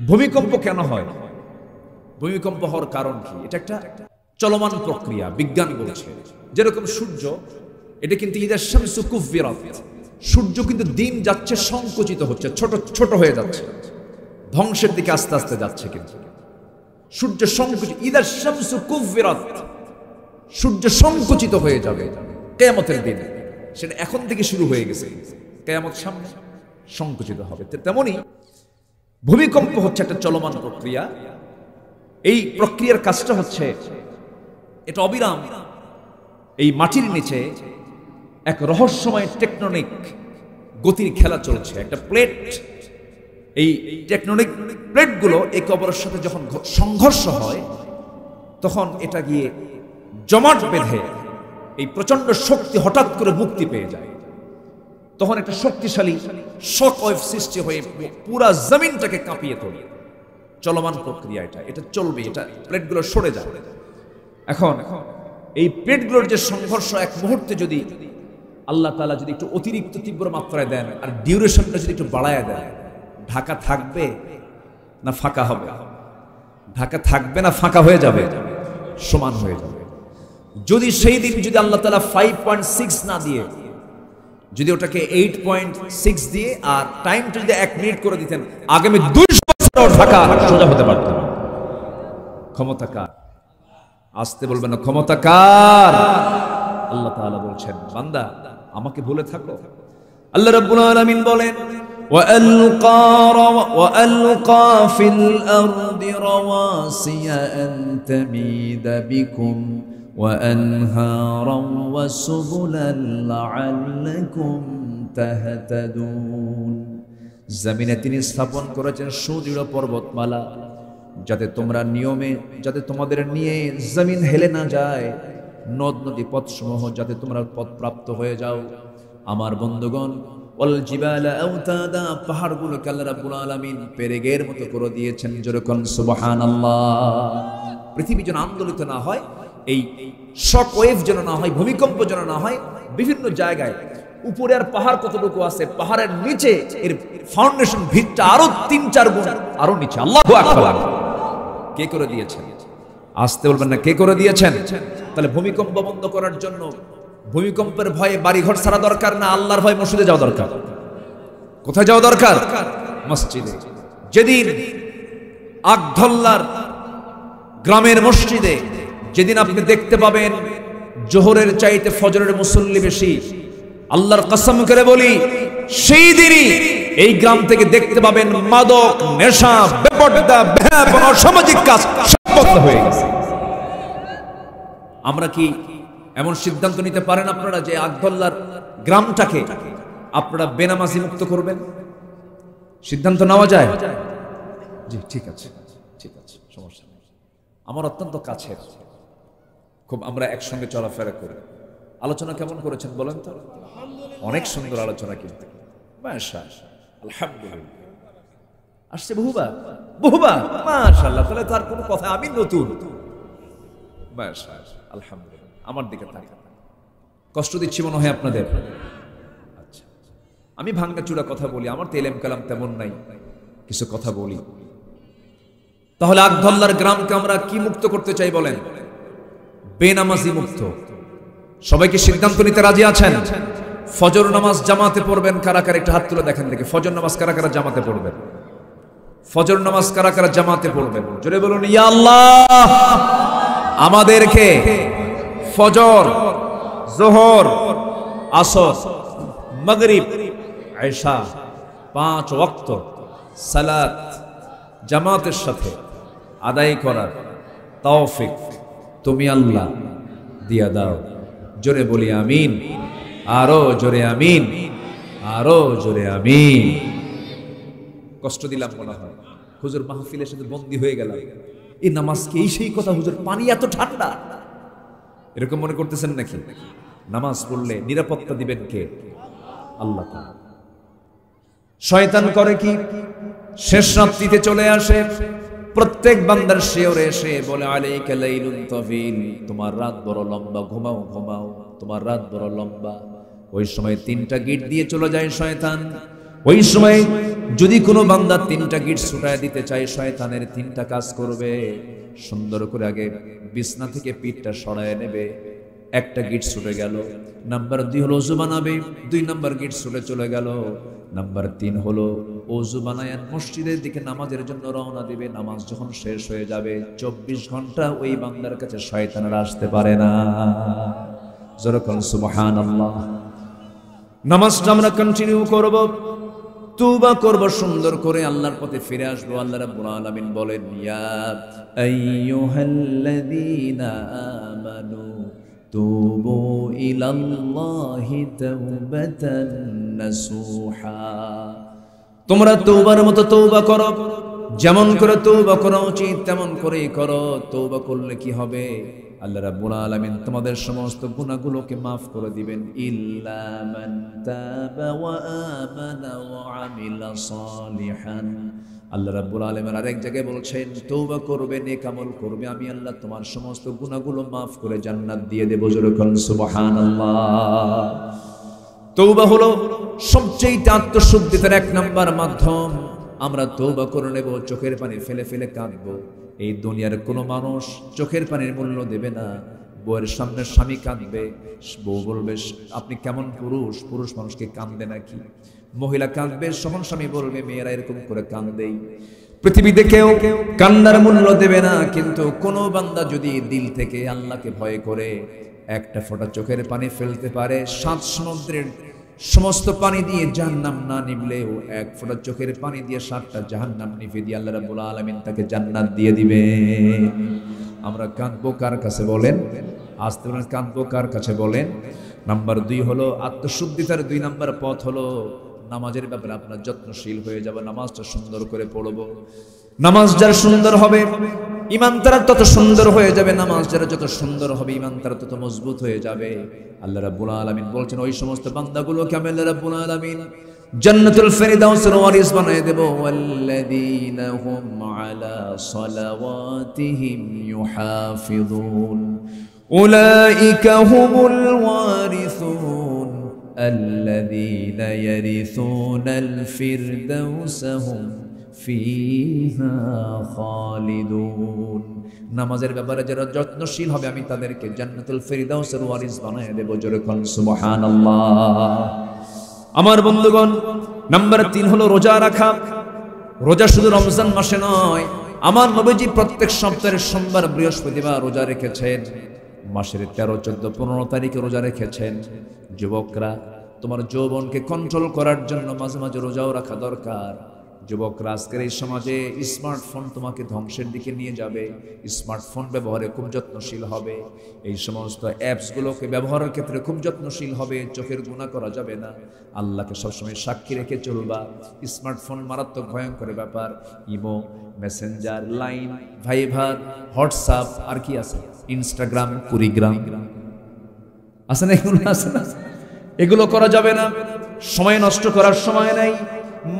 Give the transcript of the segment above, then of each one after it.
ভূমিকম্প কেন হয়? ভূমিকম্প হওয়ার কারণ কি? এটা একটা চলমান প্রক্রিয়া, বিজ্ঞান বলছে। যেরকম সূর্য, এটা কিন্তু ইদা শামসু কুফিরাত, সূর্য কিন্তু দিন যাচ্ছে সংকুচিত হচ্ছে, ছোট ছোট হয়ে যাচ্ছে, ধ্বংসের দিকে আস্তে আস্তে যাচ্ছে। কিন্তু সূর্য সংকুচিত, ইদা শামসু কুফিরাত, সূর্য সংকুচিত হয়ে যাবে কিয়ামতের দিনে। সেটা এখন থেকে শুরু হয়ে গেছে, কিয়ামত সামনে সংকুচিত হবে। তেমনি ভূমিকম্প হচ্ছে একটা চলমান প্রক্রিয়া। এই প্রক্রিয়ার কাজটা হচ্ছে, এটা অবিরাম এই মাটির নিচে এক রহস্যময় টেকটনিক গতির খেলা চলছে। একটা প্লেট, এই টেকটনিক প্লেটগুলো একে অপরের সাথে যখন সংঘর্ষ হয়, তখন এটা গিয়ে জমাট বেঁধে এই প্রচন্ড শক্তি হঠাৎ করে মুক্তি পেয়ে যায়। তখন একটা শক্তিশালী শক ওয়েভ সৃষ্টি হয়ে পুরা জমিনটাকে কাঁপিয়ে তোলে। চলমান প্রক্রিয়া এটা, এটা চলবে, এটা প্লেটগুলো সরে যাবে। এখন এই প্লেটগুলোর যে সংঘর্ষ, এক মুহূর্তে যদি আল্লাহ তাআলা যদি একটু অতিরিক্ত তীব্র মাত্রায় দেন আর ডিউরেশনটা যদি একটু বাড়ায় দেন, ঢাকা থাকবে না ফাঁকা হবে? ঢাকা থাকবে না ফাঁকা হয়ে যাবে? সমান হয়ে যাবে। যদি সেই দিন যদি আল্লাহ তাআলা 5.6 না দিয়ে, যদি ওটাকে 8.6 দিয়ে আর টাইমটা যদি 1 মিনিট করে দিতেন, আগামী 200 বছর ঢাকা সোজা হতে পারত। ক্ষমতা কার? আসতে বলবেন না, ক্ষমতা কার? আল্লাহ তাআলা বলছেন, বান্দা আমাকে ভুলে থাকো। আল্লাহ রাব্বুল আলামিন বলেন, وألقى في الأرض رواسي أن تميد بكم وأنهارا وسبلا لعلكم تهتدون। জমিনে তিনি স্থাপন করেছেন সুদৃঢ় পর্বতমালা, যাতে তোমরা নিয়মে, যাতে তোমাদের নিয়ে জমিন হেলে না যায়, নদ নদী পথসমূহ যাতে তোমরা পথপ্রাপ্ত হয়ে যাও। আমার বন্ধুগণ, ওয়াল জিবালা আওতাদা, পাহাড়গুলোকে আল্লাহ রাব্বুল আলামিন পেরেকের মতো করে দিয়েছেন। যেরকম সুবহানাল্লাহ। পৃথিবী যেন আন্দোলিত না হয়, এই শক ওয়েভ যেন না হয়, ভূমিকম্প যেন না হয়। বিভিন্ন জায়গায় উপরে আর পাহাড় কতটুকু আছে, পাহাড়ের নিচে এর ফাউন্ডেশন, ভিতটা আরো 3-4 গুণ আরো নিচে। আল্লাহু আকবার। কে করে দিয়েছেন? আসতে বলবেন না, কে করে দিয়েছেন? তাহলে ভূমিকম্প বন্ধ করার জন্য ভূমিকম্পের ভয়ে বাড়িঘর ছাড়া দরকার না, আল্লাহর ভয়ে মসজিদে যাওয়া দরকার। কোথায় যাওয়া দরকার? মসজিদে। যেদিন আগধল্লার গ্রামের মসজিদে, যেদিন আপনি দেখতে পাবেন জোহরের চাইতে ফজরের মুসল্লি বেশি, আল্লাহর কসম করে বলি, সেই দিনই এই গ্রাম থেকে দেখতে পাবেন মাদক, নেশা, বেপরদা, বেহায়াপনা, অসামাজিক কাজ সব বন্ধ হয়ে গেছে। আমরা কি এমন সিদ্ধান্ত নিতে পারেন আপনারা যে আগধল্লার গ্রামটাকে আপনারা বেনামাজি মুক্ত করবেন? সিদ্ধান্ত নেওয়া যায়? জি, ঠিক আছে, ঠিক আছে, সমস্যা নেই। আমার অত্যন্ত কাছের, খুব আমরা একসঙ্গে চলাফেরা করি। আলোচনা কেমন করেছেন বলেন তো? অনেক সুন্দর আলোচনা, কিন্তু মাশাআল্লাহ, আলহামদুলিল্লাহ। আসছে বহুবার বহুবার, মাশাআল্লাহ। তাহলে তার কোনো কথা, আমি নতুন, মাশাআল্লাহ, আলহামদুলিল্লাহ। আমার দিকে তাকান, কষ্ট দিচ্ছি মনে হয় আপনাদের? আচ্ছা, আমি ভাঙ্গা চূড়া কথা বলি, আমার তো এলেম কালাম তেমন নাই, কিছু কথা বলি। তাহলে আগধল্লার গ্রামকে আমরা কি মুক্ত করতে চাই বলেন? বেনামাজি মুক্ত। সবাইকে সিদ্ধান্ত নিতে রাজি আছেন? ফজর নামাজ জামাতে পড়বেন কারা কারা? একটা হাত তুলে দেখেন দেখি। ফজর নামাজ কারা কারা জামাতে পড়বেন? ফজর নামাজ কারা কারা জামাতে পড়বেন? জোরে বলুন, ইয়া আল্লাহ। আমাদেরকে ফজর, যোহর, আসর, মাগরিব, ইশা 5 ওয়াক্ত সালাত জামাতের সাথে আদায় করার তৌফিক তুমি আল্লাহ দিয়া দাও। জোরে বলি আমিন, আরো জোরে আমিন, আরো জোরে আমিন। কষ্ট দিলাম মনে হয়, হুজুর মাহফিলের সাথে বন্দী হয়ে গেল। এই নামাজ কি এই সেই কথা? হুজুর পানি এত ঠান্ডা, এরকম মনে করতেছেন নাকি? নামাজ পড়লে নিরাপত্তা দিবেন কে? আল্লাহ তাআলা। শয়তান করে কি? শেষ রাত্রিতে চলে আসে, প্রত্যেক বান্দার শিয়রে এসে বলে, আলাইকা লাইলুন তাবিল, তোমার রাত বড় লম্বা, ঘুমাও ঘুমাও, তোমার রাত বড় লম্বা। ওই সময় 3টা গেট দিয়ে চলে যায় শয়তান। ওই সময় যদি কোনো বান্দা 3টা গিট ছুটায় দিতে চায়, শয়তানের 3টা কাজ করবে। সুন্দর করে আগে বিছনা থেকে পিঠটা সরায় নেবে, একটা গিট ছুটে গেল। নাম্বার 2 হলো ওযু বানাবে, 2 নাম্বার গিট ছুটে চলে গেল। নাম্বার 3 হলো ওযু বানায় মসজিদের দিকে নামাজের জন্য রওনা দিবে। নামাজ যখন শেষ হয়ে যাবে 24 ঘন্টা ওই বান্দার কাছে শয়তানরা আসতে পারে না। যখন সুবহানাল্লাহ। নামাজটা আমরা কন্টিনিউ করব, তওবা করব, সুন্দর করে আল্লাহর পথে ফিরে আসবো। আল্লাহ রাব্বুল আলামিন বলেন, ইয়া আইয়ুহাল্লাযীনা আমানু তুবু ইলাল্লাহি তাওবাতান নাসুহা। তোমরা তওবার মতো তওবা করো, যেমন করে তওবা করা উচিত তেমন করেই করো। তওবা করলে কি হবে? আল্লাহ রাব্বুল আলামিন তোমাদের সমস্ত গুনাহগুলোকে maaf করে দিবেন। ইল্লা মান তাবা ওয়া আমানা ওয়া আমিলা সালিহান। আল্লাহ রাব্বুল আলামিন আরেক জায়গায় বলছেন, তওবা করবে, নেক আমল করবে, আমি আল্লাহ তোমার সমস্ত গুনাহগুলো maaf করে জান্নাত দিয়ে দেব। জোরে বলুন সুবহানাল্লাহ। তওবা হলো সবচেয়ে আত্মশুদ্ধির 1 নাম্বার মাধ্যম। আমরা তওবা করে নেব, চোখের পানি ফেলে ফেলে কাঁদবো। এই দুনিয়ার কোনো মানুষ চোখের পানির মূল্য দেবে না। বউয়ের সামনে স্বামী কাঁদবে, বউ বলবে আপনি কেমন পুরুষ, পুরুষ মানুষকে কাঁদবে নাকি? মহিলা কাঁদবে, সহন স্বামী বলবে মেয়েরা এরকম করে কাঁদেই। পৃথিবীতে কেউ কান্নার মূল্য দেবে না। কিন্তু কোন বান্দা যদি দিল থেকে আল্লাহকে ভয় করে একটা ফোঁটা চোখের পানি ফেলতে পারে, 7 সমুদ্রের সমস্ত পানি দিয়ে জাহান্নাম না নিভলেও 1 ফোঁটা চোখের পানি দিয়ে 7টা জাহান্নাম নিভে দিয়ে আল্লাহ রাব্বুল আলামিন তাকে জান্নাত দিয়ে দিবে। আমরা কাঁদবো কার কাছে বলেন? আসতে বলেন, কাঁদবো কার কাছে বলেন? নাম্বার 2 হলো আত্মশুদ্ধিতার 2 নাম্বার পথ হলো নামাজের ব্যাপারে আপনার যত্নশীল হয়ে যাবে। নামাজটা সুন্দর করে পড়বো। নামাজ যার সুন্দর হবে ঈমান তার তত সুন্দর হয়ে যাবে। নামাজ যারা যত সুন্দর হবে ঈমান তার তত মজবুত হয়ে যাবে। আল্লাহ রাব্বুল আলামিন বলছেন, ওই সমস্ত বান্দাগুলোকে আমি আল্লাহ রাব্বুল আলামিন জান্নাতুল ফেরদাউসের ওয়ারিস বানিয়ে দেব। ওয়াল্লাযীনা হুম আলা সালাওয়াতিহিম ইউহাফিযুন উলাইকা হুমুল ওয়ারিসুন আল্লাযীনা ইয়ারিসুনাল ফিরদাউসা হুম ফিহা খালিদুন। নামাজের ব্যাপারে যারা যত্নশীল হবে আমি তাদেরকে জান্নাতুল ফেরদাউসের ওয়ারিস বানিয়ে দেব। জোরে কোন সুবহানাল্লাহ। আমার বন্ধুগণ, নাম্বার 3 হলো রোজা রাখা। রোজা শুধু রমজান মাসে নয়, আমার নবীজি প্রত্যেক সপ্তাহের সোমবার বৃহস্পতিবার রোজা রেখেছেন। মাসের 13, 14, 15 তারিখে রোজা রেখেছেন। যুবকরা, তোমার যৌবনকে কন্ট্রোল করার জন্য মাঝে মাঝে রোজাও রাখা দরকার। যুবকরা, আজকের এই সমাজে স্মার্টফোন তোমাকে ধ্বংসের দিকে নিয়ে যাবে। স্মার্টফোন ব্যবহারে খুব যত্নশীল হবে। এই সমস্ত অ্যাপসগুলোকে ব্যবহারের ক্ষেত্রে খুব যত্নশীল হবে। চোখের গুনাহ করা যাবে না। আল্লাহকে সবসময় সাক্ষী রেখে চলবা। স্মার্টফোন মারাত্মক ভয়ঙ্কর ব্যাপার। ইমো, মেসেঞ্জার, লাইন, ভাইবার, হোয়াটসঅ্যাপ, আর কি আছে, ইনস্টাগ্রাম, কুড়িগ্রাম আছে না? এগুলো আছে না? এগুলো করা যাবে না। সময় নষ্ট করার সময় নাই।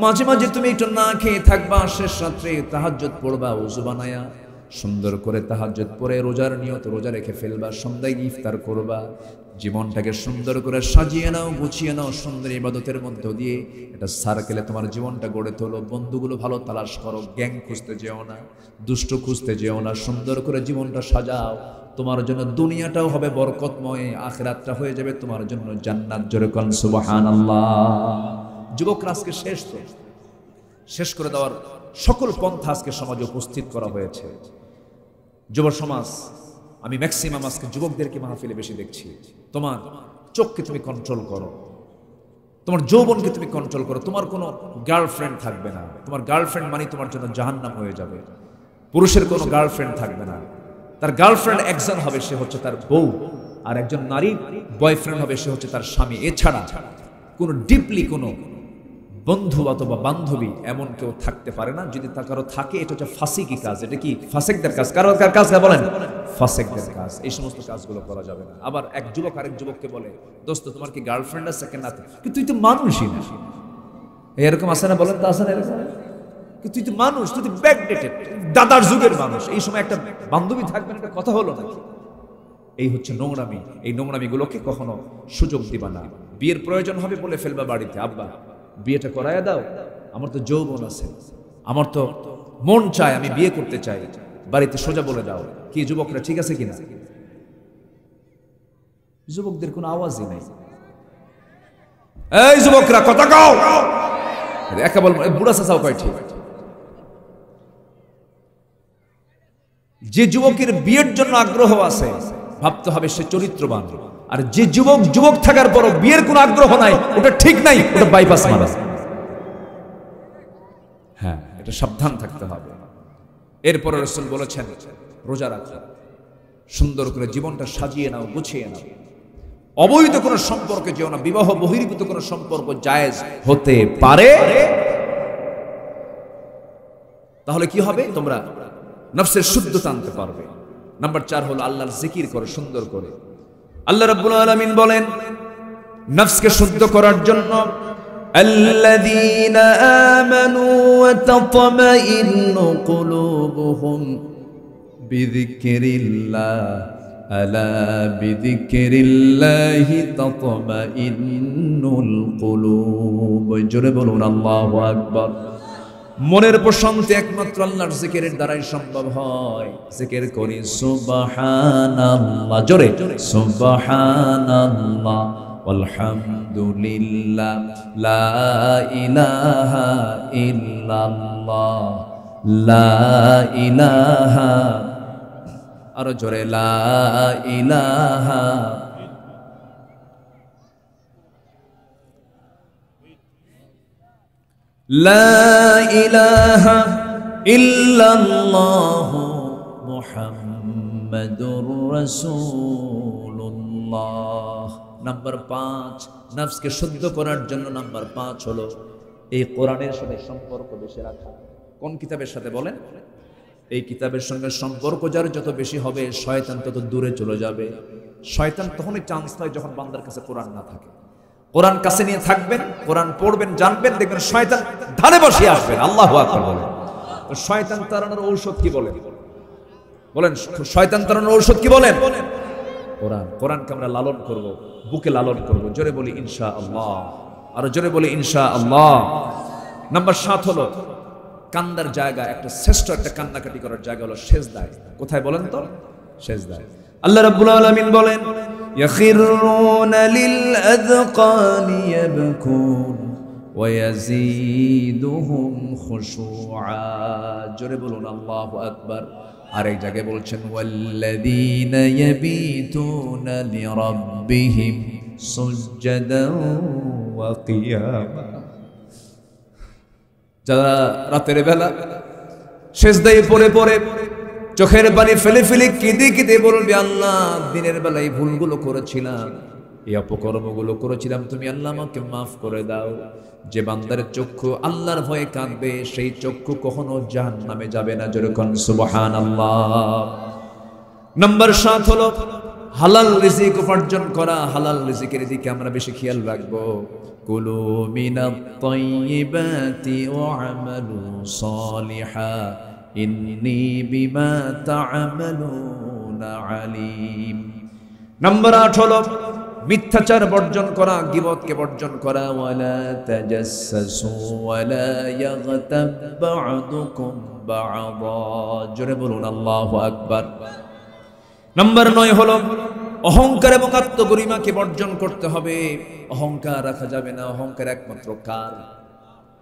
মাঝে মাঝে তুমি একটু না খেয়ে থাকবা, শেষ রাত্রে তাহাজ্জুদ পড়বা, ওযু বানায়া সুন্দর করে তাহাজ্জুদ পড়ে রোজার নিয়ত রোজা রেখে ফেলবা। সন্ধ্যায় ইফতার করবা। জীবনটাকে সুন্দর করে সাজিয়ে নাও, গুছিয়ে নাও সুন্দর ইবাদতের মধ্য দিয়ে। এটা সার্কেলে তোমার জীবনটা গড়ে তোলো। বন্ধুগুলো ভালো তালাশ করো, গ্যাং খুঁজতে যেও না, দুষ্ট খুঁজতে যেও না। সুন্দর করে জীবনটা সাজাও। তোমার জন্য দুনিয়াটাও হবে বরকতময়, আখিরাতটা হয়ে যাবে তোমার জন্য জান্নাত। জোরে কোন সুবহানাল্লাহ। যুবকরা, আজকে শেষ করে দেওয়ার সকল পন্থা আজকে সমাজে উপস্থিত করা হয়েছে। যুব সমাজ, আমি ম্যাক্সিমাম আজকে যুবকদেরকে মাহফিলে বেশি দেখছি। তোমার চোখকে তুমি কন্ট্রোল করো, তোমার যৌবনকে তুমি কন্ট্রোল করো। তোমার কোনো গার্লফ্রেন্ড থাকবে না। তোমার গার্লফ্রেন্ড মানে তোমার জন্য জাহান্নাম হয়ে যাবে। পুরুষের কোনো গার্লফ্রেন্ড থাকবে না। তার গার্লফ্রেন্ড একজন হবে, সে হচ্ছে তার বউ। আর একজন নারী বয়ফ্রেন্ড হবে, সে হচ্ছে তার স্বামী। এছাড়া কোনো ডিপলি কোনো বন্ধু অথবা বান্ধবী এমন কেউ থাকতে পারে না। যদি তা কারো থাকে, এটা হচ্ছে ফাসিকি কাজ। এটা কি? ফাসেকদের কাজ। কার কাজ বলেন? ফাসেকদের কাজ। এই সমস্ত কাজগুলো করা যাবে না। আবার এক যুবক আরেক যুবককে বলে, দোস্ত তোমার কি গার্লফ্রেন্ড আছে? কেন আছে? কিন্তু তুই তো মানুষই না। এরকম আছে না? বলেন তো, আছে না এরকম? তুই তো মানুষ, তুই তো ব্যাকডেটেড, দাদার যুগের মানুষ। এই সময় একটা বান্ধবী থাকবে না, এটা কথা হলো নাকি? এই হচ্ছে নোংরামি। এই নোংরামিগুলোকে কখনো সুযোগ দিবা না। বিয়ের প্রয়োজন হবে বলে ফেলবা বাড়িতে, আব্বা বিয়েটা করায় দাও, আমার তো যৌবন আছে, আমার তো মন চায়, আমি বিয়ে করতে চাই, বাড়িতে সোজা বলে দাও। কি যুবকরা ঠিক আছে কিনা? যুবকদের কোনো আওয়াজই নাই। এই যুবকরা কথা কও, একা বল, বুড়া চাচাও কয় ঠিক। যে যুবকের বিয়ের জন্য আগ্রহ আছে ভাবতে হবে সে চরিত্রবান, আর যে যুবক থাকার পরও বিয়ের কোনো আগ্রহ নাই, ওটা ঠিক নাই, ওটা বাইপাস মারা। হ্যাঁ, এটা সাবধান থাকতে হবে। এরপরে রাসূল বলেছেন রোজা রাখো, সুন্দর করে জীবনটা সাজিয়ে নাও, গুছিয়ে নাও। অবৈধ কোনো সম্পর্কে যেও না, বিবাহ বহির্ভূত কোনো সম্পর্ক জায়েজ হতে পারে। তাহলে কি হবে? তোমরা নফসের শুদ্ধতা আনতে পারবে। নাম্বার 4 হলো আল্লাহর জিকির করো সুন্দর করে। আল্লাহ রাব্বুল আলামিন বলেন নফসকে শুদ্ধ করার জন্য, আল্লাযীনা আমানু ওয়া তাতমাইন্নু কুলুবুহুম বিযিকরিল্লাহ আলা বিযিকরিল্লাহি তাতমাইন্নুল কুলুব। জোরে বলুন আল্লাহু আকবার। মনের প্রশান্তি একমাত্র আল্লাহর জিকিরের দ্বারাই সম্ভব হয়। জিকির করি সুবহানাল্লাহ, জোরে সুবহানাল্লাহ আলহামদুলিল্লাহ লা ইলাহা ইল্লাল্লাহ লা ইলাহা, আরো জোরে লা ইলাহা লা ইলাহা ইল্লাল্লাহ মুহাম্মাদুর রাসূলুল্লাহ। নাম্বার 5, নফসকে শুদ্ধ করার জন্য নাম্বার 5 হলো এই কোরআনের সাথে সম্পর্ক বেশি রাখা। কোন কিতাবের সাথে বলেন? এই কিতাবের সঙ্গে সম্পর্ক যার যত বেশি হবে শয়তান তত দূরে চলে যাবে। শয়তান তখনই চান্স পায় যখন বান্দার কাছে কোরআন না থাকে। কোরআন কাছে নিয়ে থাকবেন, কোরআন পড়বেন, জানবেন, দেখবেন শয়তান ধারে বসে আসবেন। আল্লাহু আকবার বলেন। তো শয়তান তাড়ানোর ঔষধ কি বলেন? বলেন, শয়তান তাড়ানোর ঔষধ কি বলেন? কোরআন। কোরআনকে আমরা লালন করব, বুকে লালন করব। জোরে বলি ইনশাআল্লাহ, আর জোরে বলি ইনশাআল্লাহ। নাম্বার 7 হলো কান্দার জায়গা, একটা শ্রেষ্ঠ একটা কান্নাকাটি করার জায়গা হলো সেজদায়। কোথায় বলেন তো? সেজদায়। আল্লাহ রাব্বুল আলামিন বলেন يخرون للأذقان يبكون ويزيدهم خشوعا। জোরে বলুন আল্লাহু আকবার। আরেক জায়গায় বলছেন ওয়াল্লাযীনা ইয়াবিতুনা লিরাব্বিহিম সুজদান ওয়া কিয়ামা। যারা রাতের বেলা সেজদায় পড়ে পড়ে চোখের পানি ফেলে ফেলে কেঁদে কেঁদে বলবে, আল্লাহ দিনের বেলায় ভুলগুলো করেছিলাম, এই অপকর্মগুলো করেছিলাম, তুমি আল্লাহ আমাকে মাফ করে দাও। যে বান্দার চক্ষু আল্লাহর ভয়ে কাঁদবে সেই চক্ষু কখনো জাহান্নামে যাবে না। যেরকম সুবহানাল্লাহ। নাম্বার 7 হলো হালাল রিজিক উপার্জন করা। হালাল রিজিকের দিকে আমরা বেশি খেয়াল রাখবো। কুলু মিনাত তাইয়্যিবাতি ওয়া আমালু সালিহা ইন্নী বিমা তা'মালুনা আলিম। নাম্বার 8 হলো মিথ্যাচার বর্জন করা, গীবতকে বর্জন করা। ওয়ালা তাজাসসু ওয়ালা ইয়াগতাব বা'দুকুম বা'দা। জোরে বলুন আল্লাহু আকবার। নাম্বার 9 হলো অহংকার এবং আত্মগরিমাকে বর্জন করতে হবে। অহংকার রাখা যাবে না। অহংকার একমাত্র কার?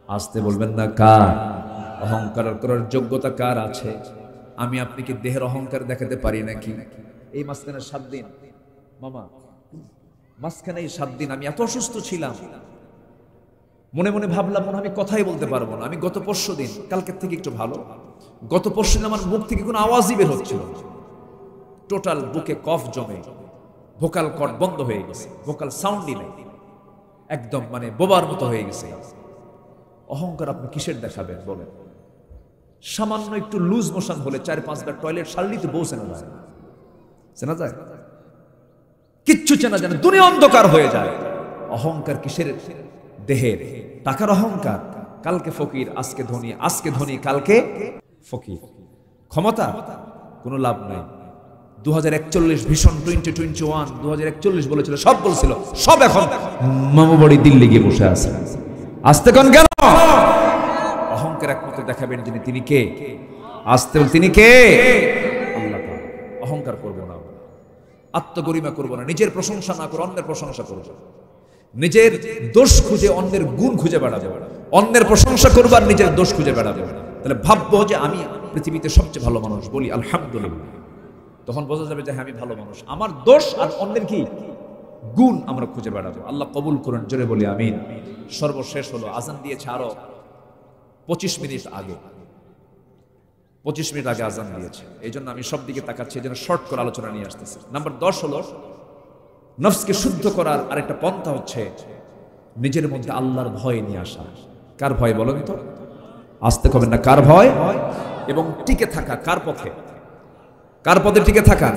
আসতে বলবেন না কার? অহংকার করার যোগ্যতা কার আছে? আমি আপনি কি দেহের অহংকার দেখাতে পারি নাকি? এই মাঝখানে 7 দিন মামা, মাঝখানে এই 7 দিন আমি এত অসুস্থ ছিলাম, মনে মনে ভাবলাম মনে আমি কথাই বলতে পারবো না। আমি গত পরশু দিন, কালকের থেকে একটু ভালো, গত পরশু দিন আমার মুখ থেকে কোনো আওয়াজই বের হচ্ছিল। টোটাল বুকে কফ জমে, ভোকাল কর্ড বন্ধ হয়ে গেছে, ভোকাল সাউন্ডই নেই, একদম মানে বোবার মতো হয়ে গেছে। অহংকার আপনি কিসের দেখাবেন বলেন? সামান্য একটু লুজ মোশন হলে 4-5 বার টয়লেট সারলেই তো বউ চেনা যায়। চেনা যায়? কিচ্ছু চেনা যায় না, দুনিয়া অন্ধকার হয়ে যায়। অহংকার কিসের? দেহের। টাকার অহংকার। কালকে ফকির আজকে ধনী, আজকে ধনী কালকে ফকির। ক্ষমতা কোনো লাভ নাই। 2041 ভীষণ 2021 2041 বলেছিল, সব বলছিল, সব এখন মামু বাড়ি দিল্লি গিয়ে বসে আছে। আস্তে কোন কেন? অহংকার একমাত্র দেখাবেন যিনি, তিনি কে? আস্তে বল, তিনি কে? আল্লাহ তাআলা। অহংকার করবো না, আত্মগরিমা করবো না, নিজের প্রশংসা না করে অন্যের প্রশংসা করবো, নিজের দোষ খুঁজে অন্যের গুণ খুঁজে বেড়াবো, অন্যের প্রশংসা করবো আর নিজের দোষ খুঁজে বেড়াবো। তাহলে ভাববো যে আমি পৃথিবীতে সবচেয়ে ভালো মানুষ, বলি আলহামদুলিল্লাহ, তখন বোঝা যাবে যে হ্যাঁ আমি ভালো মানুষ। আমার দোষ আর অন্যের কি গুণ আমরা খুঁজে বেড়াবো। আল্লাহ কবুল করুন, জোরে বলি আমিন। সর্বশেষ হলো আজান দিয়েছে আরো 25 মিনিট আগে, 25 মিনিট আগে আজান দিয়েছে, এই জন্য আমি সব দিকে তাকাচ্ছি, এই জন্য শর্ট করে আলোচনা নিয়ে আসতেছি। নাম্বার 10 হলো নফসকে শুদ্ধ করার আরেকটা পন্থা হচ্ছে নিজের মধ্যে আল্লাহর ভয় নিয়ে আসা। কার ভয় বলেন তো? আসতে কবেন না, কার ভয়? এবং টিকে থাকা কার পথে? কার পথে টিকে থাকা?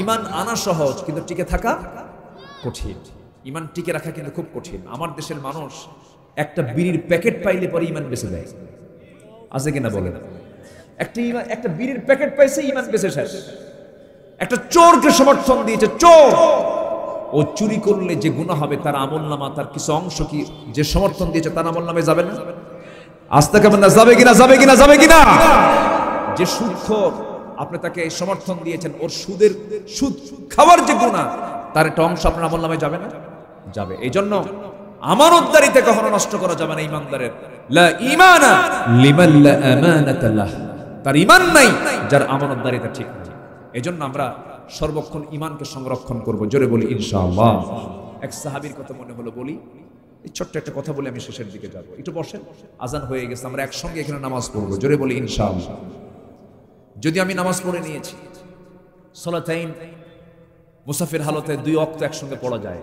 ঈমান আনা সহজ, কিন্তু টিকে থাকা কঠিন। ঈমান টিকে রাখা কিন্তু খুব কঠিন। আমার দেশের মানুষ একটা বিড়ির প্যাকেট পাইলে পরে ঈমান বেঁচে দেয়, আছে কিনা বলেন? একটা বিড়ির প্যাকেট পাইছে, ঈমান বেঁচে শেষ। একটা চোরকে সমর্থন দিয়েছে, চোর, ও চুরি করলে যে গুনাহ হবে তার আমলনামা, তার কিছু অংশ কি যে সমর্থন দিয়েছে তার আমলনামে যাবে না? আস্তে কেমন না, যাবে কিনা, যাবে কিনা, যাবে কিনা? যে সুদখোর, আপনি তাকে সমর্থন দিয়েছেন, ওর সুদ খাওয়ার যে গুনাহ, তার একটা অংশ আপনার আমলনামে যাবে না? যাবে। এই জন্য আমানতদারিতে কখনো নষ্ট করা যাবে না ঈমানদারের। লা ঈমানা লিমান লা আমানাতা লাহ, তার ঈমান নাই যার আমানতদারিতা ঠিক নেই। এই জন্য আমরা সর্বক্ষণ ঈমানকে সংরক্ষণ করব, জোরে বলি ইনশাআল্লাহ। এক সাহাবীর কথা মনে হলো, বলি এই ছোট্ট একটা কথা বলে আমি শেষের দিকে যাব। একটু বসেন, আজান হয়ে গেছে, আমরা একসঙ্গে এখানে নামাজ পড়বো, জোরে বলি ইনশাআল্লাহ। যদি আমি নামাজ পড়ে নিয়েছি, সালাতাইন মুসাফির হালতে 2 ওয়াক্ত একসঙ্গে পড়া যায়,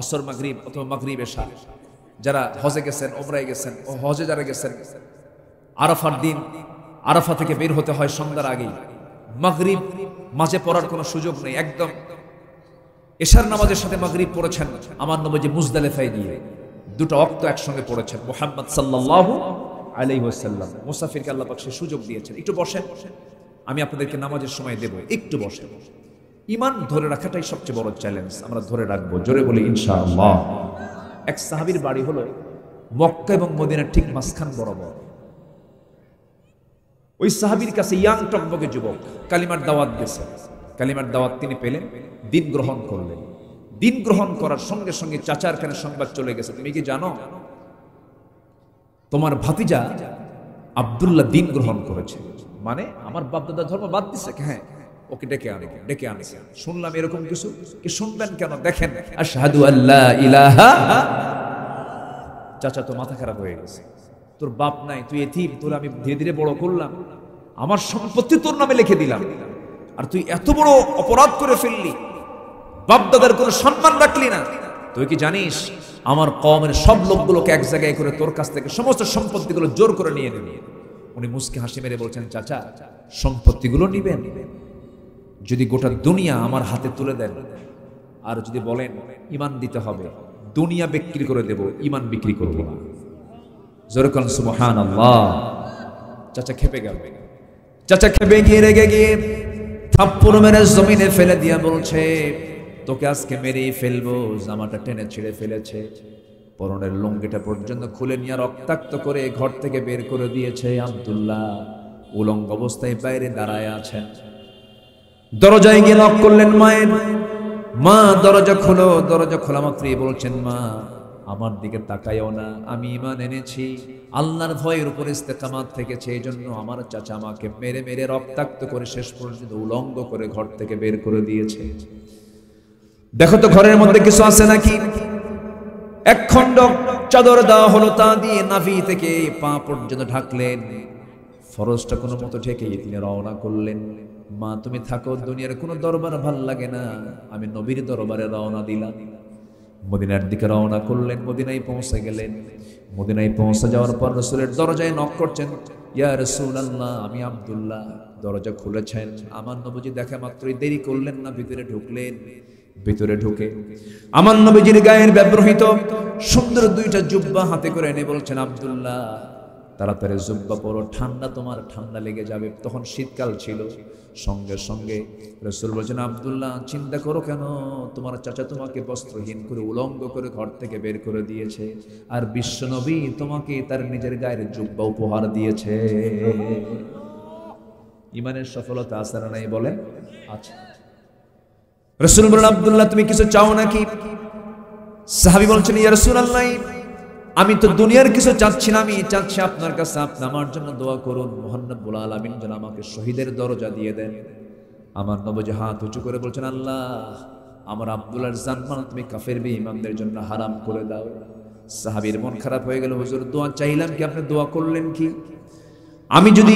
আসর মাগরিব অথবা মাগরিব এশা। যারা হজে গেছেন, ওমরায় গেছেন, ও হজে যারা গেছেন, আরাফার দিন আরাফা থেকে বের হতে হয় সন্ধ্যার আগেই। মাগরিব মাঝে পড়ার কোনো সুযোগ নেই, একদম এশার নামাজের সাথে মাগরিব পড়েছেন আমার নবী মুজদালিফায় গিয়ে, 2টা ওয়াক্ত একসঙ্গে পড়েছেন মুহাম্মদ সাল্লাল্লাহু আলাইহি ওয়াসাল্লাম। মুসাফিরকে আল্লাহ পাক সে সুযোগ দিয়েছেন। একটু বসেন, আমি আপনাদেরকে নামাজের সময় দেব, একটু বসেন। ঈমান ধরে রাখাটাই সবচেয়ে বড় চ্যালেঞ্জ, আমরা ধরে রাখবো, জোরে বলি ইনশাআল্লাহ। এক সাহাবীর বাড়ি হলো মক্কা এবং মদিনার ঠিক মাঝখান বরাবর। ওই সাহাবীর কাছে ইয়াং টকবকে যুবক কালিমার দাওয়াত দিয়েছে, কালিমার দাওয়াত তিনি পেলেন, দিন গ্রহণ করলেন। দিন গ্রহণ করার সঙ্গে সঙ্গে চাচার কানে সংবাদ চলে গেছে, তুমি কি জানো তোমার ভাতিজা আব্দুল্লাহ দিন গ্রহণ করেছে? মানে আমার বাপদাদা ধর্ম বাদ দিছে? হ্যাঁ, ওকে ডেকে আনে। শুনলাম এরকম কিছু, কি শুনবেন কেন? দেখেন, আশহাদু আল্লা ইলাহা। চাচা তো মাথা খারাপ হয়ে গেছে, তোর বাপ নাই, তুই এতিম, তোর আমি ধীরে ধীরে বড় করলাম, আমার সম্পত্তি তোর নামে লিখে দিলাম, আর তুই এত বড় অপরাধ করে ফেললি, বাপ দাদার কোনো সম্মান রাখলি না। তুই কি জানিস আমার কওমের সব লোকগুলোকে এক জায়গায় করে তোর কাছ থেকে সমস্ত সম্পত্তিগুলো জোর করে নিয়ে নেবে। উনি মুস্কি হাসি মেরে বলছেন, চাচা সম্পত্তিগুলো নিবেন? যদি গোটা দুনিয়া আমার হাতে তুলে দেন, আর যদি বলেন ঈমান দিতে হবে, দুনিয়া বিক্রি করে দেব, ঈমান বিক্রি করব না। জোরে কোন সুবহানাল্লাহ। চাচা খেপে গেল, চাচা খেপে গিয়ে রেগে গিয়ে থাপ্পড় মেরে জমিনে ফেলে দিয়া বলছে, তোকে আজকে মেরেই ফেলবো। জামাটা টেনে ছিঁড়ে ফেলেছে, পরনের লুঙ্গিটা পর্যন্ত খুলে নিয়ে রক্তাক্ত করে ঘর থেকে বের করে দিয়েছে। আব্দুল্লাহ উলঙ্গ অবস্থায় বাইরে দাঁড়ায় আছেন। দরজায় গিয়ে নক করলেন মায়ের, মা দরজা খোলো। দরজা খোলা মাত্রই বলছেন, মা আমার দিকে তাকায়ও না, আমি ঈমান এনেছি, আল্লাহর ভয়ের উপর ইস্তেকামাত থেকেছে, এই জন্য আমার চাচা আমাকে মেরে মেরে রক্তাক্ত করে শেষ পর্যন্ত উলঙ্গ করে ঘর থেকে বের করে দিয়েছে। দেখো তো ঘরের মধ্যে কিছু আছে নাকি? এক খণ্ড চাদর দেওয়া হলো, তা দিয়ে নাভি থেকে পা পর্যন্ত ঢাকলেন। ফরজটা কোনো মতো ঢেকে তিনি রওনা করলেন। মা তুমি থাকো, দুনিয়ার কোনো দরবার ভাল লাগে না, আমি নবীর দরবারে রওনা দিলাম। মদিনার দিকে রওনা করলেন, মদিনায় পৌঁছে গেলেন। মদিনায় পৌঁছে যাওয়ার পর রাসূলের দরজায় নক করছেন, ইয়া রাসূলুল্লাহ আমি আব্দুল্লাহ। দরজা খুলেছেন, আমার নবীজি দেখা মাত্রই দেরি করলেন না, ভিতরে ঢুকলেন। ভিতরে ঢুকে আমার নবীজির গায়ের ব্যবহৃত সুন্দর 2টা জুব্বা হাতে করে এনে বলছেন, আব্দুল্লাহ তাড়াতাড়ি জুব্বা পরো, ঠান্ডা তোমার ঠান্ডা লেগে যাবে। তখন শীতকাল ছিল। সঙ্গে সঙ্গে রাসূল বলেছেন, আব্দুল্লাহ চিন্তা করো কেন, তোমার চাচা তোমাকে বস্ত্রহীন করে উলঙ্গ করে ঘর থেকে বের করে দিয়েছে, আর বিশ্বনবী তোমাকে তার নিজের গায়ের জুব্বা উপহার দিয়েছে। ইমানের সফলতা আছে না নাই বলেন? আচ্ছা। রাসূল বলেন, আব্দুল্লাহ তুমি কিছু চাও নাকি? সাহাবী বলছেন, ইয়া রাসূলুল্লাহ, আমি তো দুনিয়ার কিছু চাচ্ছি না, আমি চাচ্ছি আপনার কাছে আপনি আমার জন্য দোয়া করুন, মহান রব্বুল আলামিন যেন আমাকে শহীদের দরজা দিয়ে দেন। আমার নবী হাত উঁচু করে বলছেন, আল্লাহ আমার আব্দুল্লাহর জান তুমি কাফের বেঈমানদের জন্য হারাম করে দাও। সাহাবীর মন খারাপ হয়ে গেল, হুজুর দোয়া চাইলাম কি, আপনি দোয়া করলেন কি? আমি যদি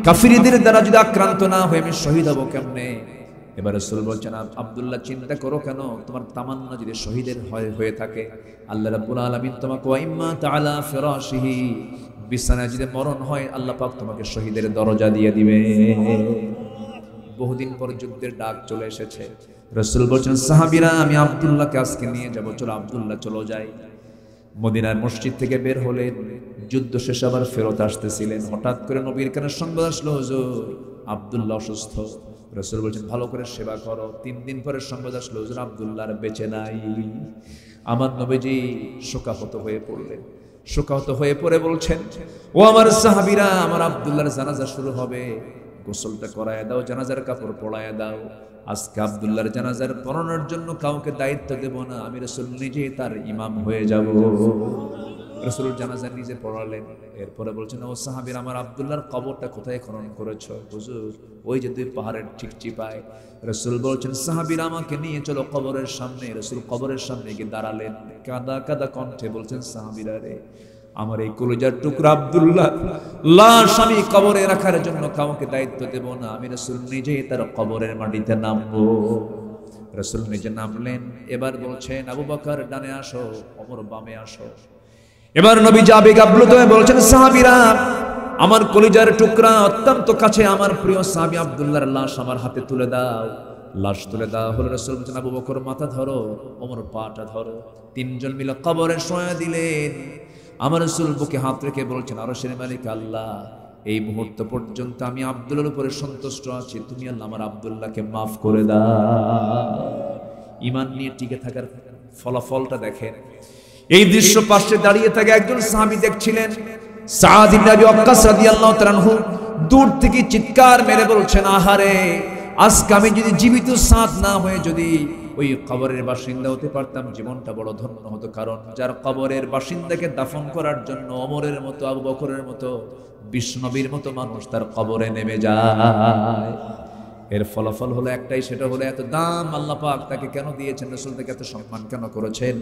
কাফিরদের দ্বারা যদি আক্রান্ত না হয়ে আমি শহীদ হব কেমনে? এবার রাসূল বলছেন, আব্দুল্লাহ চিন্তা করো কেন, তোমার তামান্না যদি শহীদের হয়ে থাকে, আল্লাহ রাব্বুল আলামিন তোমাকে ওয়াইম্মা তাআলা ফিরাশিহি, বিছানায় যদি মরণ হয় আল্লাহ পাক তোমাকে শহীদের দরজা দিয়ে দিবে। বহুদিন পর যুদ্ধের ডাক চলে এসেছে। রাসূল বলছেন, সাহাবীরা আমি আব্দুল্লাহকে আজকে নিয়ে যাব, চলো আব্দুল্লাহ চলো যাই। মদিনার মসজিদ থেকে বের হলেন, যুদ্ধ শেষ আবার ফেরত আসতেছিলেন, হঠাৎ করে নবীর কানে সংবাদ আসলো, হুজুর আব্দুল্লাহ অসুস্থ। রাসূল বলছেন, ভালো করে সেবা করো। 3 দিন পরে সংবাদ আসলো, হুজুর আব্দুল্লাহ আর বেঁচে নাই। আমার নবীজি শোকাহত হয়ে পড়লেন। শোকাহত হয়ে পড়ে বলছেন, ও আমার সাহাবীরা, আমার আব্দুল্লাহর জানাজা শুরু হবে, গোসলটা করায় দাও, জানাজার কাপড় পরায় দাও। আজকে আব্দুল্লাহর জানাজার পড়ানোর জন্য কাউকে দায়িত্ব দেব না, আমি রাসূল নিজে তার ইমাম হয়ে যাব। রাসূল জানাজা নিজে পড়ালেন। এরপরে বলছেন, ও সাহাবীরা, আমার আব্দুল্লাহর কবরটা কোথায় খনন করেছো? হুজুর ওই যে 2 পাহাড়ের ঠিক চিপায়। রাসূল বলছেন, সাহাবীরা আমাকে নিয়ে চলো কবরের সামনে। রাসূল কবরের সামনে গিয়ে দাঁড়ালেন, কাঁদা কাঁদা কণ্ঠে বলছেন, সাহাবীরা রে, আমার এই কলিজার টুকরা আব্দুল্লাহ লাশ আমি কবরে রাখার জন্য কাউকে দায়িত্ব দেব না, আমি রাসূল নিজেই তার কবরের মাটিতে নামবো। রাসূল নিজে নামলেন। এবার বলছেন, আবু বকর ডানে আসো, ওমর বামে আসো। এবার নবী আবেগ আপ্লুত হয়ে বলছেন, সাহাবীরা আমার কলিজার টুকরা অত্যন্ত কাছে আমার প্রিয় সাহাবী আব্দুল্লাহর লাশ আমার হাতে তুলে দাও। লাশ তুলে দেওয়া হলো। রাসূল বলছেন, আবু বকর মাথা ধরো, ওমর পাটা ধরো। 3 জন মিলে কবরে শোয়া দিলেন। আমার রাসূল বুকে হাত রেখে বলছেন, আরশের মালিক আল্লাহ, এই মুহূর্ত পর্যন্ত আমি আব্দুল্লাহর উপরে সন্তুষ্ট আছি, তুমি আল্লাহ আমার আব্দুল্লাহকে মাফ করে দাও। ঈমান নিয়ে টিকে থাকার ফলাফলটা দেখেন। এই দৃশ্য পাশে দাঁড়িয়ে থাকে একজন সাহাবী দেখছিলেন, সাদ ইবনে আবি ওয়াক্কাস রাদিয়াল্লাহু তাআলা আনহু। দূর থেকে চিৎকার মেরে বলছেন, আহারে, আজকে আমি যদি জীবিত সাদ না হয়ে যদি ওই কবরের বাসিন্দা হতে পারতাম, জীবনটা বড় ধন্য হতো। কারণ যার কবরের বাসিন্দাকে দাফন করার জন্য ওমরের মতো, আবু বকরের মতো, বিশ্বনবীর মতো মানুষ তার কবরে নেমে যায়। এর ফলাফল হলো একটাই, সেটা হলো এত দাম আল্লাহ পাক তাকে কেন দিয়েছেন, রাসূল তাকে এত সম্মান কেন করেছেন?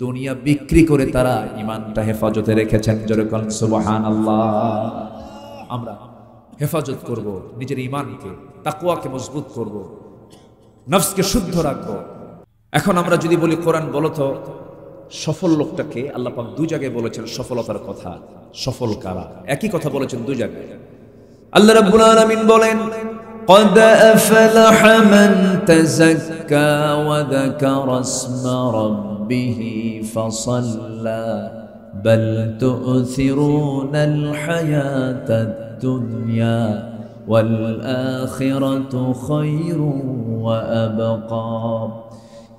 দুনিয়া বিক্রি করে তারা ঈমানটা হেফাজতে রেখেছেন। জোরে বলেন সুবহানাল্লাহ। আমরা হেফাজত করব নিজের ঈমানকে, তাকওয়াকে মজবুত করব, নফসকে শুদ্ধ রাখবো। এখন আমরা যদি বলি, কোরআন বলো তো সফল লোকটাকে, আল্লাহ পাক 2 জায়গায় বলেছেন সফলতার কথা। সফল কারা? একই কথা বলেছেন 2 জায়গায়। আল্লাহ রাব্বুল আলামিন বলেন, قد أفلح من تزكى وذكر اسم ربه فصلى بل تؤثرون الحياة الدنيا والآخرة خير وأبقى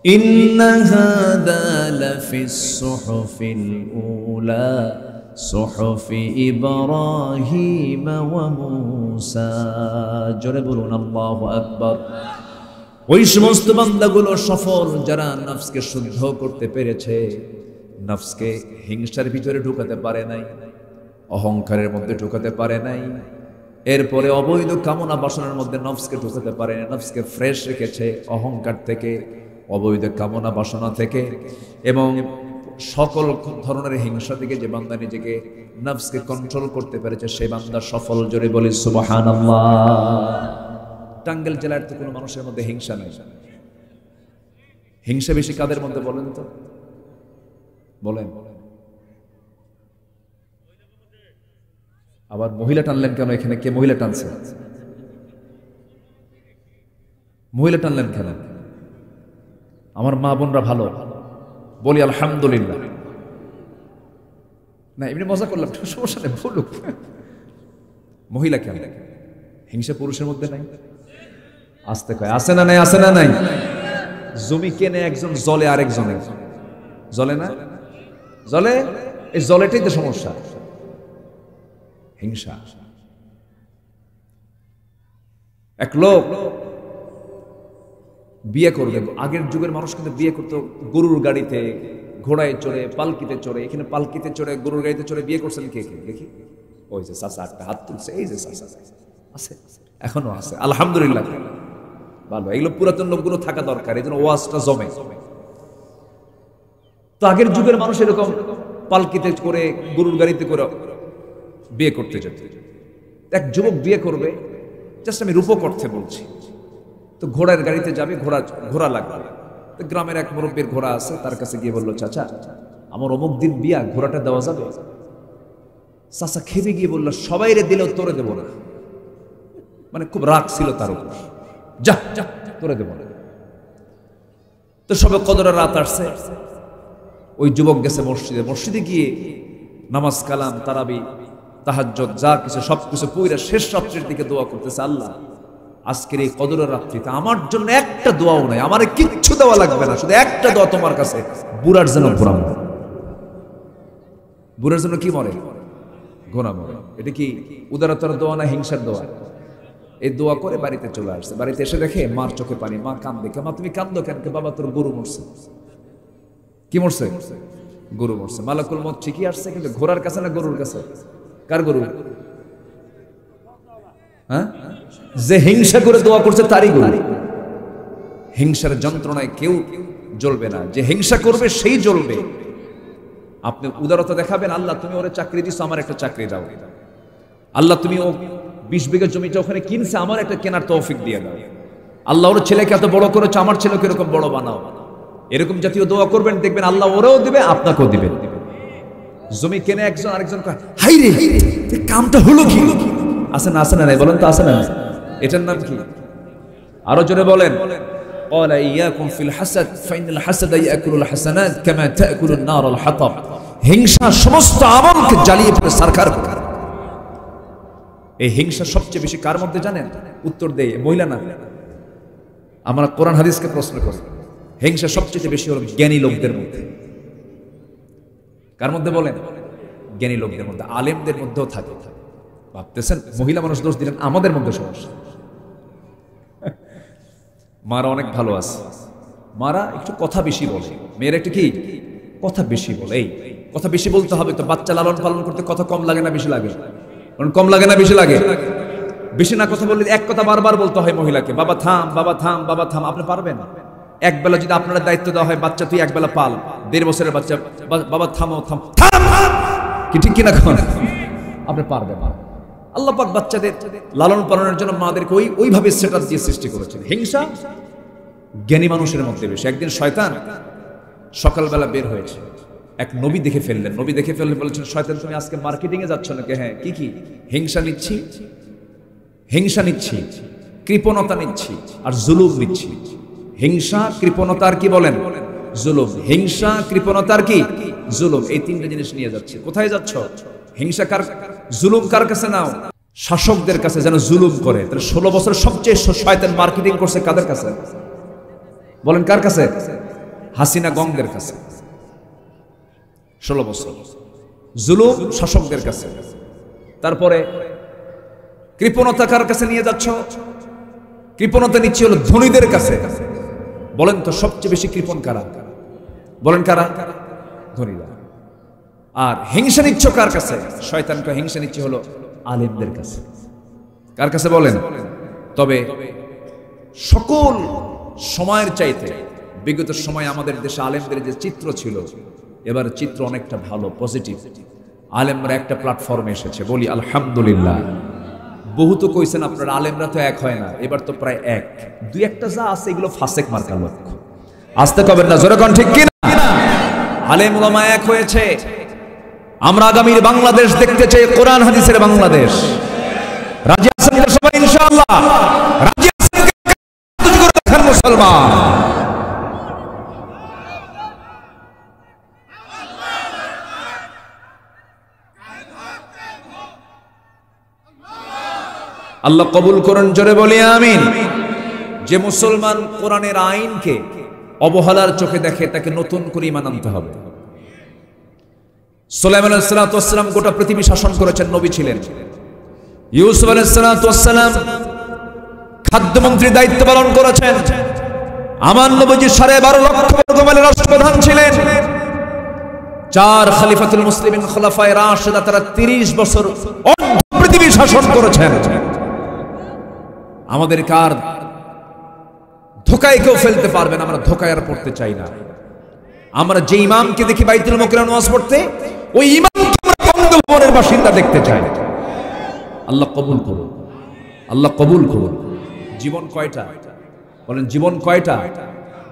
إن هذا لفي الصحف الأولى صحف إبراهيم وموسى জোরে বলুন আল্লাহু আকবার। ওই সমস্ত বান্দাগুলো সফল যারা নফসকে শুদ্ধ করতে পেরেছে, নফসকে হিংসার ভিতরে ঢুকাতে পারে নাই, অহংকারের মধ্যে ঢুকাতে পারে নাই, এরপরে অবৈধ কামনা বাসনার মধ্যে নফসকে ঢুকাতে পারে না, নফসকে ফ্রেশ রেখেছে অহংকার থেকে, অবৈধ কামনা বাসনা থেকে এবং সকল ধরনের হিংসা থেকে যে বান্দা নিজেকে নফসকে কন্ট্রোল করতে পেরেছে, সেই বান্দা সফল। জোরে বলি সুবহানাল্লাহ। টাঙ্গাইল জেলার তো কোনো মানুষের মধ্যে হিংসা নেই। হিংসা বেশি কাদের মধ্যে বলেন তো? বলেন। আবার মহিলা টানলেন কেন? এখানে কে মহিলা টানছে? মহিলা টানলেন কেন? আমার মা বোনরা ভালো, বলি আলহামদুলিল্লাহ। না এমনি মজা করলাম, সমস্যা নেই, বলুক। মহিলা কেন? হিংসা পুরুষের মধ্যে নাই? আসতে কয় আছে না নাই? আছে না নাই? জমি কেনে একজন, জলে আরেকজনের, জলে না? জলে, এই জলেটাই তো সমস্যা, হিংসা। এক লোক বিয়ে করবে, আগের যুগের মানুষ কিন্তু বিয়ে করতো গরুর গাড়িতে, ঘোড়ায় চড়ে, পালকিতে চড়ে। এখানে পালকিতে চড়ে, গরুর গাড়িতে চড়ে বিয়ে করছেন কে কে দেখি? ওই যে চাচা একটা হাত তুলছে, এই যে চাচা আছে, এখনো আছে, আলহামদুলিল্লাহ, ভালো। এগুলো পুরাতন লোকগুলো থাকা দরকার, এই জন্য ওয়াজটা জমে। তো আগের যুগের মানুষ এরকম পালকিতে করে, গরুর গাড়িতে করে বিয়ে করতে যেত। এক যুবক বিয়ে করবে, জাস্ট আমি রূপক অর্থে বলছি, তো ঘোড়ার গাড়িতে যাবে, ঘোড়া লাগবে। তো গ্রামের এক মুরব্বীর ঘোড়া আছে, তার কাছে গিয়ে বললো, চাচা আমার অমুক দিন বিয়া, ঘোড়াটা দেওয়া যাবে? চাচা খেপে গিয়ে বললো, সবাই রে দিলেও তোরে দেবো না। মানে খুব রাগ ছিল তার উপর, যা যা তোরে দেবো না। তো সবে কদরের রাত আসছে, ওই যুবক গেছে মসজিদে। মসজিদে গিয়ে নামাজ কালাম, তারাবি, তাহাজ্জুদ, যা কিছু সবকিছু পড়ে শেষ রাত্রির দিকে দোয়া করতেছে, আল্লাহ আজকের এই কদরের রাত্রিতে আমার জন্য একটা দোয়াও নাই, আমারে কিচ্ছু দেওয়া লাগবে না, শুধু একটা দোয়া তোমার কাছে, বুড়ার যেন ঘোড়া মরে। বুড়ার জন্য কি মরে? ঘোড়া মরে। এটা কি উদারতার দোয়া না হিংসার দোয়া? এই দোয়া করে বাড়িতে চলে আসছে। বাড়িতে এসে দেখে মার চোখে পানি, মা কান্দে। মা তুমি কান্দো কেন? বাবা তোর গরু মরছে। কি মরছে? গরু মরছে। মালাকুল মউত ঠিকই আসছে, কিন্তু ঘোড়ার কাছে না গরুর কাছে? কার গরু? হ্যাঁ, যে হিংসা করে দোয়া করছে তারই গরু। হিংসার যন্ত্রণায় কেউ জ্বলবে না, যে হিংসা করবে সেই জ্বলবে। আপনি উদারতা দেখাবেন, আল্লাহ তুমি ওরে চাকরি দিছো, আমার একটা চাকরি দাও। আল্লাহ তুমি ও 20 বিঘা জমিটা ওখানে কিনছে, আমার একটা কেনার তৌফিক দিয়ে দাও। আল্লাহ ওর ছেলেকে এত বড় করেছে, আমার ছেলেকে এরকম বড় বানাও। এরকম জাতীয় দোয়া করবেন, দেখবেন আল্লাহ ওরেও দিবে, আপনাকেও দিবে। জমি কেনে একজন, আরেকজন কয় হাই রে কামটা হলো কি? আছে না? আছে না নাই? বলেন তো আছে না? এটার নাম কি? আরো জোরে বলেন। ক্বালা ইয়াকুম ফিল হাসাদ ফাইনাল হাসাদা ইয়াকুলুল হাসানাত কামা তাকুলুন নারুল হাতাব। হিংসা সমস্ত আমলকে জ্বালিয়ে ফেলে সারখার করে। এই হিংসা সবচেয়ে বেশি কার মধ্যে জানেন? উত্তর দেয় মহিলা না। আমরা কোরআন হাদিসকে প্রশ্ন করি, হিংসা সবচেয়ে বেশি হলো জ্ঞানী লোকদের মধ্যে। কার মধ্যে বলেন? জ্ঞানী লোকদের মধ্যে, আলেমদের মধ্যেও থাকে। ভাবতেছেন মহিলা মানুষ দোষ দিলেন, আমাদের মধ্যে সমস্যা। মারা অনেক ভালো আছে, মারা একটু কথা বেশি বলে, মেয়েরা একটু কি কথা বেশি বলে। এই কথা বেশি বলতে হবে তো, বাচ্চা লালন পালন করতে কথা কম লাগে না বেশি লাগে? কম লাগে না বেশি লাগে? বেশি না কথা বললে এক কথা বারবার বলতে হয় মহিলাকে, বাবা থাম, বাবা থাম, বাবা থাম। আপনি পারবেন? এক বেলা যদি আপনারা দায়িত্ব দেওয়া হয়, বাচ্চা তুই এক বেলা পাল, 1.5 বছরের বাচ্চা, বাবা থামো, থাম, থাম, কি ঠিক কিনা? আপনি পারবেন? আল্লাহ পাক বাচ্চাদের লালন পালনের জন্য মাদেরকে ওইভাবে সেটআপ দিয়ে সৃষ্টি করেছেন। হিংসা জ্ঞানী মানুষের মধ্যে বেশি। একদিন শয়তান সকালবেলা বের হয়েছে, এক নবী দেখে ফেললেন। নবী দেখে ফেললে বলেছেন, শয়তান তুমি আজকে মার্কেটিং এ যাচ্ছ নাকি? হ্যাঁ। কি কি? হিংসা নিচ্ছি, হিংসা নিচ্ছি, কৃপণতা নিচ্ছি, আর জুলুম নিচ্ছি। হিংসা, কৃপণতার কি বলেন? জুলুম। হিংসা, কৃপণতার কি? জুলুম। এই 3টে জিনিস নিয়ে যাচ্ছে। কোথায় যাচ্ছ? হিংসা কার, জুলুম কার কাছে নাও? শাসকদের কাছে, যেন জুলুম করে। তাহলে 16 বছর সবচেয়ে শয়তান মার্কেটিং করছে কাদের কাছে? বলেন কার কাছে? হাসিনা গঙ্গের কাছে। 16 বছর জুলুম শাসকদের কাছে। তারপরে কৃপণতা কার কাছে নিয়ে যাচ্ছ? কৃপণতা নিচ্ছে হলো ধনীদের কাছে। বলেন তো সবচেয়ে বেশি কৃপণ কারা? বলেন কারা? ধনীরা। আর হিংসা নিচ্ছ কার কাছে? শয়তানকে হিংসা নিচ্ছে হলো আলেমদের কাছে। কার কাছে বলেন? তবে সকল সময়ের চাইতে বিগত সময় আমাদের দেশে আলেমদের যে চিত্র ছিল, এবার চিত্র অনেকটা ভালো, পজিটিভ। আলেমরা একটা প্ল্যাটফর্মে এসেছে, বলি আলহামদুলিল্লাহ। বহু তো কইছেন আপনারা আলেমরা তো এক হয় না, এবার তো প্রায় এক। 2-1টা যা আছে এগুলো ফাসেক মার্কা লোক। আসতে কবেন না, জোরে কোন ঠিক কি না? আলেম ওলামা এক হয়েছে। আমরা আগামীর বাংলাদেশ দেখতে চাই, কোরআন হাদিসের বাংলাদেশ। রাজি আছেন সবাই ইনশাআল্লাহ? রাজি আছেন? মুসলমান আল্লাহ কবুল করুন, জোরে বলি আমিন। যে মুসলমান কোরআনের আইনকে অবহেলার চোখে দেখে তাকে নতুন করে ঈমান আনতে হবে। সুলাইমান আলাইহিস সালাতু ওয়াস সালাম গোটা পৃথিবী শাসন করেছেন, নবী ছিলেন। ইউসুফ আলাইহিস সালাতু ওয়াস সালাম খাদ্যমন্ত্রীর দায়িত্ব পালন করেছেন। আমার নবীজি 12.5 লক্ষ বর্গ মাইলের রাষ্ট্রপ্রধান ছিলেন। 4 খলিফাতুল মুসলিমিন খোলাফায়ে রাশিদা তারা 30 বছর পৃথিবী শাসন করেছেন। আমাদের কার ধোকায় কেউ ফেলতে পারবেন, আমরা ধোকায় আর পড়তে চাই না। আমরা যে ইমামকে দেখি বাইতুল মুকাররমে নামাজ পড়তে, ওই ইমামকে আমরা বঙ্গভবনের বাসিন্দা দেখতে চাই। আল্লাহ কবুল করুন, আল্লাহ কবুল করুন। জীবন কয়টা বলেন, জীবন কয়টা?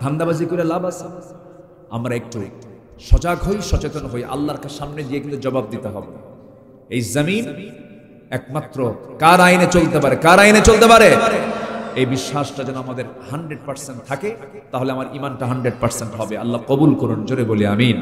ধান্দাবাজি করে লাভ আছে? আমরা একটু সজাগ হই, সচেতন হই, আল্লাহর সামনে গিয়ে কিন্তু জবাব দিতে হবে। এই জমিন একমাত্র কার আইনে চলতে পারে, কার আইনে চলতে পারে, এই বিশ্বাসটা যেন আমাদের 100% থাকে, তাহলে আমার ঈমানটা 100% হবে। আল্লাহ কবুল করুন, জোরে বলি আমিন।